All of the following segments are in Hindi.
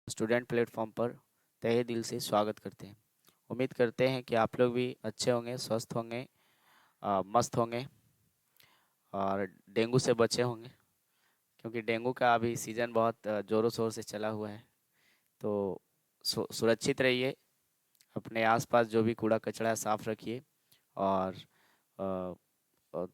स्टूडेंट प्लेटफॉर्म पर तहे दिल से स्वागत करते हैं। उम्मीद करते हैं कि आप लोग भी अच्छे होंगे, स्वस्थ होंगे, मस्त होंगे और डेंगू से बचे होंगे, क्योंकि डेंगू का अभी सीज़न बहुत ज़ोरों शोर से चला हुआ है। तो सुरक्षित रहिए, अपने आसपास जो भी कूड़ा कचरा है साफ रखिए और अ, अ,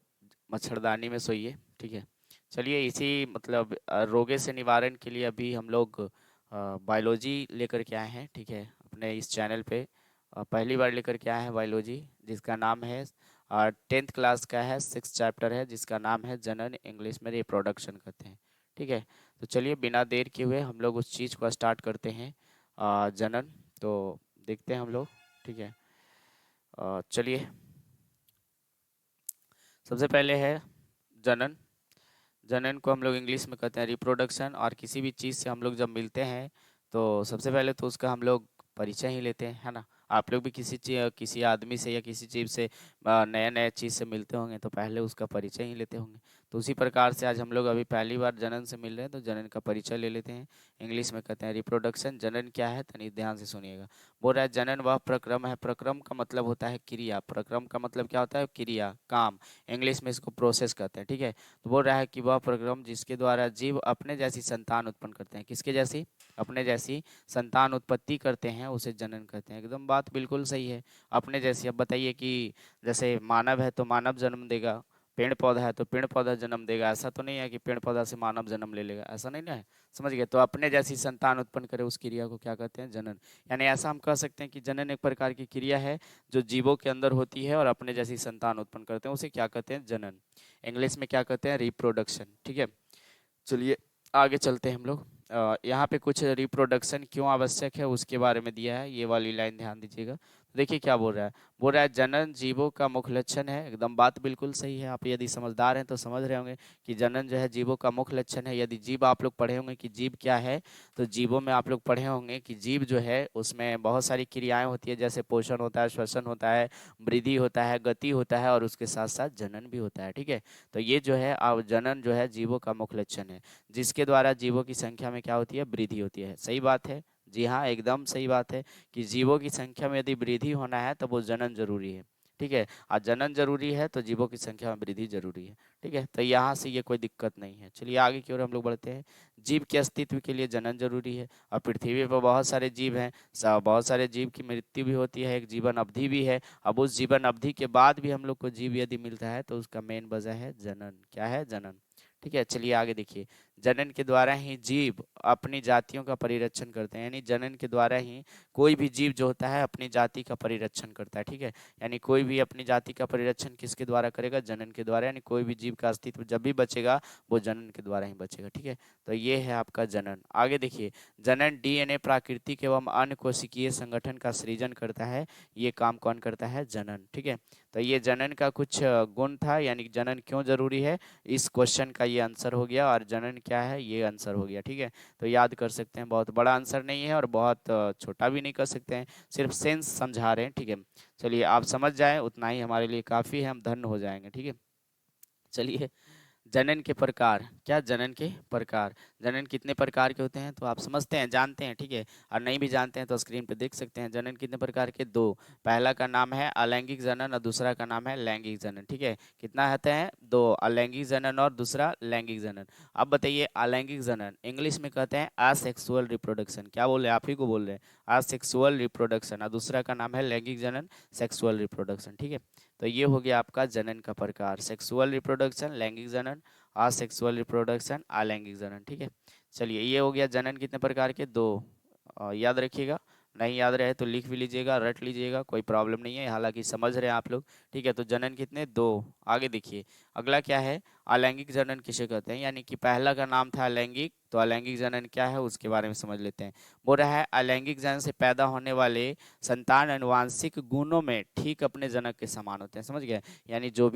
मच्छरदानी में सोइए। ठीक है। चलिए, इसी मतलब रोगे से निवारण के लिए अभी हम लोग बायोलॉजी लेकर के आए हैं। ठीक है, अपने इस चैनल पे पहली बार लेकर के आए हैं बायोलॉजी, जिसका नाम है 10th क्लास का है, 6 चैप्टर है, जिसका नाम है जनन, इंग्लिश में रिप्रोडक्शन कहते हैं। ठीक है। तो चलिए, बिना देर किए हुए हम लोग उस चीज़ को स्टार्ट करते हैं। जनन तो देखते हैं हम लोग। ठीक है। चलिए, सबसे पहले है जनन। जनन को हम लोग इंग्लिश में कहते हैं रिप्रोडक्शन। और किसी भी चीज़ से हम लोग जब मिलते हैं तो सबसे पहले तो उसका हम लोग परिचय ही लेते हैं, है ना। आप लोग भी किसी आदमी से या किसी चीज़ से नया नया चीज़ से मिलते होंगे तो पहले उसका परिचय ही लेते होंगे। तो उसी प्रकार से आज हम लोग अभी पहली बार जनन से मिल रहे हैं तो जनन का परिचय ले लेते हैं। इंग्लिश में कहते हैं रिप्रोडक्शन। जनन क्या है, तनी ध्यान से सुनिएगा। बोल रहा है जनन वह प्रक्रम है। प्रक्रम का मतलब होता है क्रिया। प्रक्रम का मतलब क्या होता है, क्रिया, काम। इंग्लिश में इसको प्रोसेस कहते हैं। ठीक है। तो बोल रहा है कि वह प्रक्रम जिसके द्वारा जीव अपने जैसी संतान उत्पन्न करते हैं। किसके जैसी? अपने जैसी संतान उत्पत्ति करते हैं, उसे जनन कहते हैं। एकदम बात बिल्कुल सही है, अपने जैसी। अब बताइए कि जैसे मानव है तो मानव जन्म देगा, पेड़ पौधा है तो पेड़ पौधा जन्म देगा। ऐसा तो नहीं है कि पेड़ पौधा से मानव जन्म ले लेगा, ऐसा नहीं ना है। समझ गए? तो अपने जैसी संतान उत्पन्न करे उस क्रिया को क्या कहते हैं, जनन। यानी ऐसा हम कह सकते हैं कि जनन एक प्रकार की क्रिया है जो जीवों के अंदर होती है और अपने जैसी संतान उत्पन्न करते हैं, उसे क्या कहते हैं, जनन। इंग्लिश में क्या कहते हैं, रिप्रोडक्शन। ठीक है। चलिए, आगे चलते हैं हम लोग। यहाँ पे कुछ रिप्रोडक्शन क्यों आवश्यक है उसके बारे में दिया है, ये वाली लाइन ध्यान दीजिएगा। तो देखिए क्या बोल रहा है। बोल रहा है जनन जीवों का मुख्य लक्षण है। एकदम बात बिल्कुल सही है। आप यदि समझदार हैं तो समझ रहे होंगे कि जनन जो है जीवों का मुख्य लक्षण है। यदि जीव आप लोग पढ़े होंगे कि जीव क्या है, तो जीवों में आप लोग पढ़े होंगे कि जीव जो है उसमें बहुत सारी क्रियाएं होती है, जैसे पोषण होता है, श्वसन होता है, वृद्धि होता है, गति होता है और उसके साथ साथ जनन भी होता है। ठीक है। तो ये जो है जनन जो है जीवों का मुख्य लक्षण है, जिसके द्वारा जीवों की संख्या में क्या होती है, वृद्धि होती है। सही बात है। जी हाँ, एकदम सही बात है कि जीवों की संख्या में यदि वृद्धि होना है तो वो जनन जरूरी है। ठीक है। और जनन जरूरी है तो जीवों की संख्या में वृद्धि जरूरी है। ठीक है। तो यहाँ से ये कोई दिक्कत नहीं है। चलिए आगे की ओर हम लोग बढ़ते हैं। जीव के अस्तित्व के लिए जनन जरूरी है। और पृथ्वी पर बहुत सारे जीव हैं, बहुत सारे जीव की मृत्यु भी होती है, एक जीवन अवधि भी है। अब उस जीवन अवधि के बाद भी हम लोग को जीव यदि मिलता है तो उसका मेन वजह है जनन। क्या है, जनन। ठीक है। चलिए आगे देखिए। जनन के द्वारा ही जीव अपनी जातियों का परिरक्षण करते हैं। यानी जनन के द्वारा ही कोई भी जीव जो होता है अपनी जाति का परिरक्षण करता है। ठीक है। यानी कोई भी अपनी जाति का परिरक्षण किसके द्वारा करेगा, जनन के द्वारा। यानी कोई भी जीव का अस्तित्व जब भी बचेगा वो जनन के द्वारा ही बचेगा। ठीक है। तो ये है आपका जनन। आगे देखिए। जनन डीएनए प्राकृतिक एवं अन्य कोशिकीय संगठन का सृजन करता है। ये काम कौन करता है, जनन। ठीक है। तो ये जनन का कुछ गुण था, यानी जनन क्यों जरूरी है, इस क्वेश्चन का ये आंसर हो गया। और जनन क्या है, ये आंसर हो गया। ठीक है। तो याद कर सकते हैं, बहुत बड़ा आंसर नहीं है और बहुत छोटा भी नहीं कर सकते हैं, सिर्फ सेंस समझा रहे हैं। ठीक है। चलिए, आप समझ जाएं उतना ही हमारे लिए काफ़ी है, हम धन्य हो जाएंगे। ठीक है। चलिए, जनन के प्रकार। क्या, जनन के प्रकार। जनन कितने प्रकार के होते हैं तो आप समझते हैं, जानते हैं। ठीक है। और नहीं भी जानते हैं तो स्क्रीन पे देख सकते हैं। जनन कितने प्रकार के, दो। पहला का नाम है अलैंगिक जनन और दूसरा का नाम है लैंगिक जनन। ठीक है। कितना होते हैं, दो, अलैंगिक जनन और दूसरा लैंगिक जनन। अब बताइए, अलैंगिक जनन इंग्लिश में कहते हैं असेक्सुअल रिप्रोडक्शन। क्या बोल रहे हैं, आप ही को बोल रहे हैं, असेक्सुअल रिप्रोडक्शन। और दूसरा का नाम है लैंगिक जनन, सेक्सुअल रिप्रोडक्शन। ठीक है। तो ये हो गया आपका जनन का प्रकार, सेक्सुअल रिप्रोडक्शन, लैंगिक जनन, असेक्सुअल रिप्रोडक्शन, अलैंगिक जनन। ठीक है। चलिए, ये हो गया जनन कितने प्रकार के, दो। याद रखिएगा, नहीं याद रहे तो लिख भी लीजिएगा, रट लीजिएगा, कोई प्रॉब्लम नहीं है, हालांकि समझ रहे हैं आप लोग। ठीक है। तो जनन कितने, दो। आगे देखिए, अगला क्या है, अलैंगिक जनन किसे कहते हैं। यानी कि पहला का नाम था अलैंगिक, तो अलैंगिक जनन क्या है उसके बारे में समझ लेते हैं। बोल रहा है अलैंगिक जनन से पैदा होने वाले संतान अनुवांशिक गुणों में ठीक अपने जनक के समान होते हैं। समझ गए? यानी जो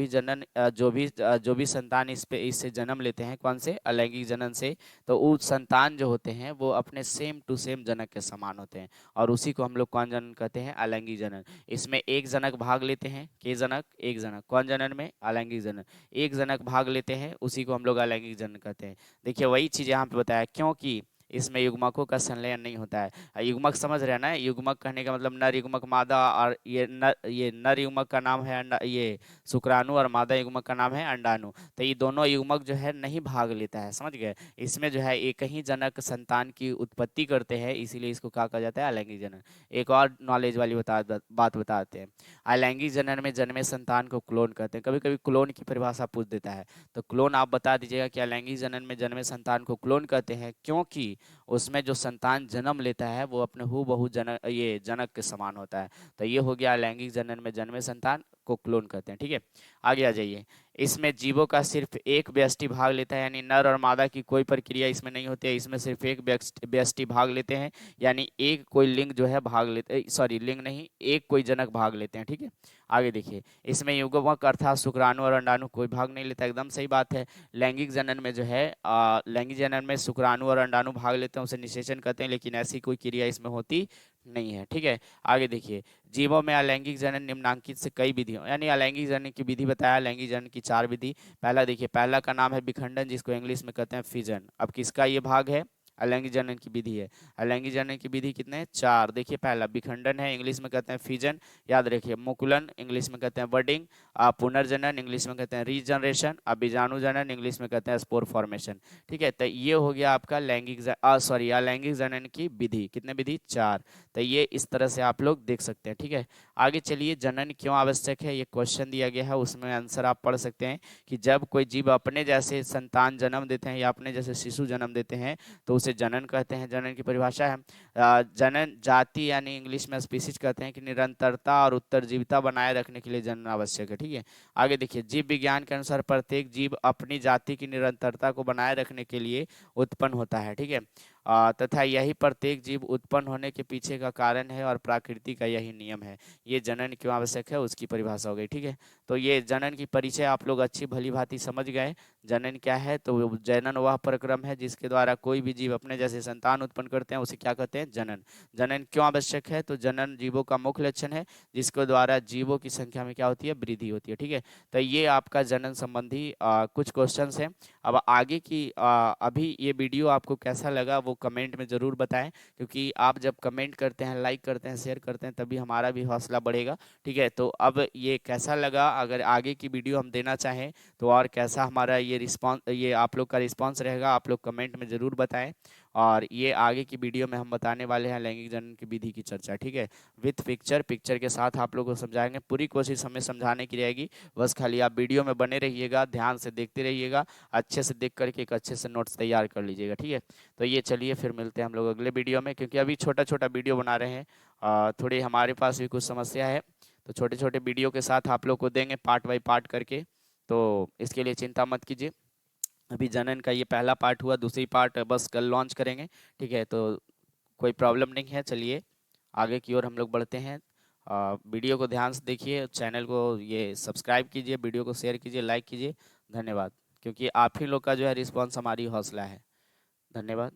भी संतान इससे जन्म लेते हैं, कौन से, अलैंगिक जनन से, तो वो संतान जो होते हैं वो अपने सेम टू सेम जनक के समान होते हैं। और उसी को हम लोग कौन जनन कहते हैं, अलैंगिक जनन। इसमें एक जनक भाग लेते हैं, के जनक, एक जनक, कौन जनन में, अलैंगिक जनन। एक जनक भाग लेते हैं, उसी को हम लोग अलैंगिक जनन कहते हैं। देखिए, वही चीज यहाँ पे बताया, क्योंकि इसमें युग्मकों का संलयन नहीं होता है। युग्मक समझ रहे हैं ना, युग्मक कहने का मतलब नर युग्मक मादा, और ये नर युग्मक का नाम है अंडा, ये शुक्राणु, और मादा युग्मक का नाम है अंडाणु। तो ये दोनों युग्मक जो है नहीं भाग लेता है, समझ गए। इसमें जो है एक ही जनक संतान की उत्पत्ति करते हैं, इसीलिए इसको कहा जाता है अलैंगिक जनन। एक और नॉलेज वाली बात बताते हैं। अलैंगिक जनन में जन्मे संतान को क्लोन कहते हैं। कभी कभी क्लोन की परिभाषा पूछ देता है, तो क्लोन आप बता दीजिएगा कि अलैंगिक जनन में जन्मे संतान को क्लोन कहते हैं, क्योंकि उसमें जो संतान जन्म लेता है वो अपने हूबहू जनक, ये जनक के समान होता है। तो ये हो गया अलैंगिक जनन में जन्मे संतान को क्लोन कहते हैं, ठीक है। आगे आ जाइए। इसमें जीवों का सिर्फ एक व्यष्टि भाग लेता है, यानी नर और मादा की कोई प्रक्रिया इसमें नहीं होती है, इसमें सिर्फ एक व्यष्टि भाग लेते हैं, यानी एक कोई लिंग जो है भाग लेते, सॉरी लिंग नहीं, एक कोई जनक भाग लेते हैं, ठीक है। आगे देखिए, इसमें युग्मक अर्थात शुक्राणु और अंडाणु कोई भाग नहीं लेता, एकदम सही बात है। लैंगिक जनन में जो है लैंगिक जनन में शुक्राणु और अंडाणु भाग लेते हैं, उसे निषेचन कहते हैं, लेकिन ऐसी कोई क्रिया इसमें होती नहीं है, ठीक है। आगे देखिए, जीवों में अलैंगिक जनन निम्नांकित से कई विधियों, यानी अलैंगिक जनन की विधि बताया, लैंगिक जनन की 4 विधि। पहला देखिए, पहला का नाम है विखंडन, जिसको इंग्लिश में कहते हैं फिजन। अब किसका ये भाग है? अलैंगिक जनन की विधि है। अलैंगिक जनन की विधि कितने हैं? 4। देखिए, पहला विखंडन है, इंग्लिश में कहते हैं फिजन, याद रखिए। मुकुलन इंग्लिश में कहते हैं बडिंग। पुनर्जनन इंग्लिश में कहते हैं रीजनरेशन। बीजाणु जनन इंग्लिश में कहते हैं स्पोर फॉर्मेशन, ठीक है। तो ये हो गया आपका अलैंगिक जनन की विधि। कितने विधि? 4। तो ये इस तरह से आप लोग देख सकते हैं, ठीक है। आगे चलिए, जनन क्यों आवश्यक है, ये क्वेश्चन दिया गया है, उसमें आंसर आप पढ़ सकते हैं कि जब कोई जीव अपने जैसे संतान जन्म देते हैं या अपने जैसे शिशु जन्म देते हैं तो उसे जनन कहते हैं। जनन की परिभाषा है जनन जाति, यानी इंग्लिश में स्पीसीज कहते हैं, कि निरंतरता और उत्तरजीविता बनाए रखने के लिए जनन आवश्यक है, ठीक है। आगे देखिए, जीव विज्ञान के अनुसार प्रत्येक जीव अपनी जाति की निरंतरता को बनाए रखने के लिए उत्पन्न होता है, ठीक है। तथा यही प्रत्येक जीव उत्पन्न होने के पीछे का कारण है और प्रकृति का यही नियम है। ये जनन क्यों आवश्यक है उसकी परिभाषा हो गई, ठीक है। तो ये जनन की परिचय आप लोग अच्छी भली भांति समझ गए। जनन क्या है? तो जनन वह प्रक्रम है जिसके द्वारा कोई भी जीव अपने जैसे संतान उत्पन्न करते हैं, उसे क्या कहते हैं? जनन। जनन क्यों आवश्यक है? तो जनन जीवों का मुख्य लक्षण है जिसके द्वारा जीवों की संख्या में क्या होती है? वृद्धि होती है, ठीक है। तो ये आपका जनन संबंधी कुछ क्वेश्चन है। अब आगे की अभी ये वीडियो आपको कैसा लगा वो कमेंट में ज़रूर बताएं, क्योंकि आप जब कमेंट करते हैं, लाइक करते हैं, शेयर करते हैं, तभी हमारा भी हौसला बढ़ेगा, ठीक है। तो अब ये कैसा लगा, अगर आगे की वीडियो हम देना चाहें तो और कैसा हमारा ये आप लोग का रिस्पॉन्स रहेगा, आप लोग कमेंट में ज़रूर बताएं। और ये आगे की वीडियो में हम बताने वाले हैं लैंगिक जनन की विधि की चर्चा, ठीक है। विथ पिक्चर के साथ आप लोगों को समझाएंगे, पूरी कोशिश हमें समझाने की रहेगी। बस खाली आप वीडियो में बने रहिएगा, ध्यान से देखते रहिएगा, अच्छे से देख करके एक अच्छे से नोट्स तैयार कर लीजिएगा, ठीक है। तो ये चलिए फिर मिलते हैं हम लोग अगले वीडियो में, क्योंकि अभी छोटा छोटा वीडियो बना रहे हैं, थोड़ी हमारे पास भी कुछ समस्या है, तो छोटे छोटे वीडियो के साथ आप लोग को देंगे पार्ट बाई पार्ट करके। तो इसके लिए चिंता मत कीजिए। अभी जनन का ये पहला पार्ट हुआ, दूसरी पार्ट बस कल लॉन्च करेंगे, ठीक है। तो कोई प्रॉब्लम नहीं है, चलिए आगे की ओर हम लोग बढ़ते हैं। वीडियो को ध्यान से देखिए, चैनल को ये सब्सक्राइब कीजिए, वीडियो को शेयर कीजिए, लाइक कीजिए। धन्यवाद, क्योंकि आप ही लोग का जो है रिस्पॉन्स हमारी हौसला है। धन्यवाद।